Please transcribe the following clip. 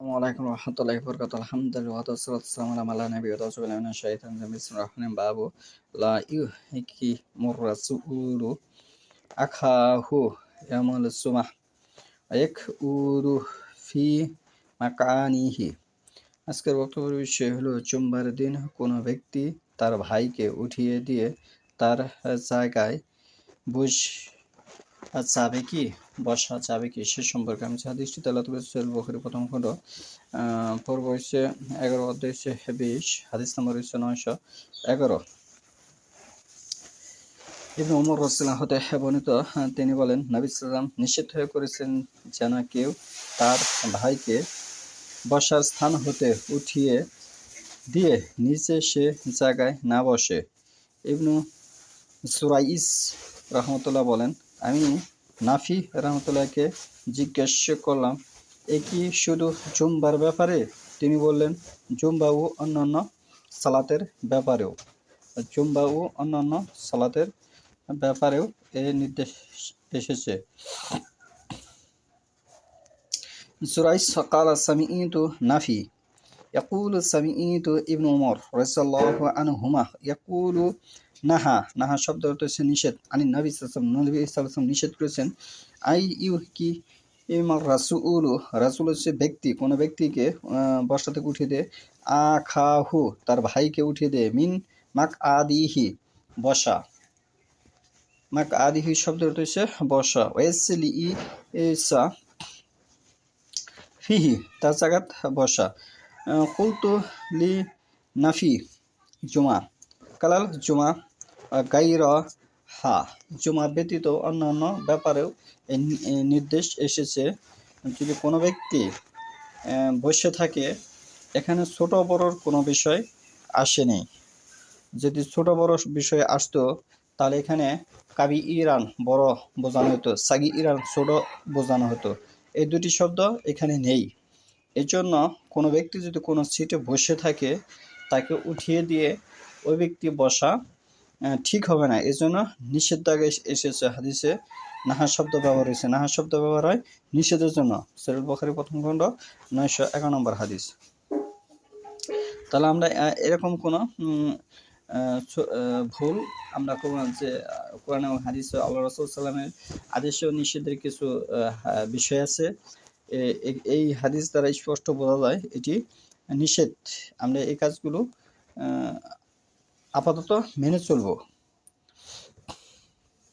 Assalamualaikum warahmatullahi wabarakatuh. Alhamdulillah wassalatu wassalamu ala nabiyyi wa rasulillah min syaitan bismillahirrahmanirrahim babu la yuhiki murrasulu akhahu yamal sumah yakuru fi মাকানিহি। আজকের বক্তব্যের বিষয় হলো জুম্মার দিন কোনো ব্যক্তি তার ভাইকে উঠিয়ে দিয়ে তার জায়গায় বসা যাবে কি সে সম্পর্কে আমি হাদিসটি তেলাওয়াত করেছি সহিহ বুখারী প্রথম খণ্ড পর্ব হচ্ছে 11 অধ্যায় হচ্ছে 20 হাদিস নম্বর হচ্ছে 911। ইবনে ওমর রাদিয়াল্লাহু হতে বর্ণিত তিনি বলেন নবী সাল্লাল্লাহু নিষেধ হয়ে করেছেন যেন কেউ তার ভাইকে বসার স্থান হতে উঠিয়ে দিয়ে নিচে সে জায়গায় না বসে। ইবনু সুরাইস রহমতুল্লাহ বলেন আমি নাফি রহমতুল্লাহকে জিজ্ঞেস করলাম এ কি শুধু জুম্বার ব্যাপারে? তিনি বললেন জুম্বা ও অন্যান্য সালাতের ব্যাপারেও এ নির্দেশ এসেছে। সুরাইস قال سمعت نافي يقول سمعت ابن عمر رضي الله عنهما يقول নাহা শব্দ অর্থ হচ্ছে নিষেধ। নবী সাল্লাল্লাহু আলাইহি ওয়াসাল্লাম নিষেধ করেছেন আই ইউ কি ইমার রাসূল হচ্ছে ব্যক্তি, কোনো ব্যক্তিকে বসা থেকে উঠিয়ে দেয় আখাহু তার ভাইকে উঠিয়ে দেয় মিন মাকআদিহি বসা। মাকআদিহি শব্দ অর্থ হচ্ছে বসা। ওয়াসলি ইসা ফিহি তার জায়গাত বসা। কুলতু লি নাফি জুমা কালাল জুমা গায়রা জুমা ব্যতীত অন্যান্য ব্যাপারেও নির্দেশ এসেছে। যদি কোনো ব্যক্তি বসে থাকে, এখানে ছোট বড়র কোনো বিষয় আসেনি। যদি ছোট বড় বিষয় আসতো তাহলে এখানে কাবি ইরান বড় বোঝানো হতো, সাগি ইরান ছোট বোঝানো হতো। এই দুটি শব্দ এখানে নেই। এই জন্য কোনো ব্যক্তি যদি কোনো সিটে বসে থাকে তাকে উঠিয়ে দিয়ে ওই ব্যক্তি বসা ঠিক হবে না। এই জন্য নিষেধাজ্ঞা এসেছে হাদিসে নাহা শব্দ ব্যবহার হয়েছে। নাহা শব্দ ব্যবহার হয় নিষেধের জন্য। সহিহ বুখারী প্রথম খণ্ড 911 নম্বর হাদিস। তাহলে আমরা এরকম কোনো ভুল আমরা করব না যে কোরআন এবং হাদিসে আল্লাহ রাসূল সাল্লাল্লাহু আলাইহি ওয়াসাল্লামের আদেশ ও নিষেধের কিছু বিষয় আছে। এই হাদিস দ্বারা স্পষ্ট বোঝা যায় এটি নিষেধ। আমরা এই কাজগুলো আপাতত মেনে চলব।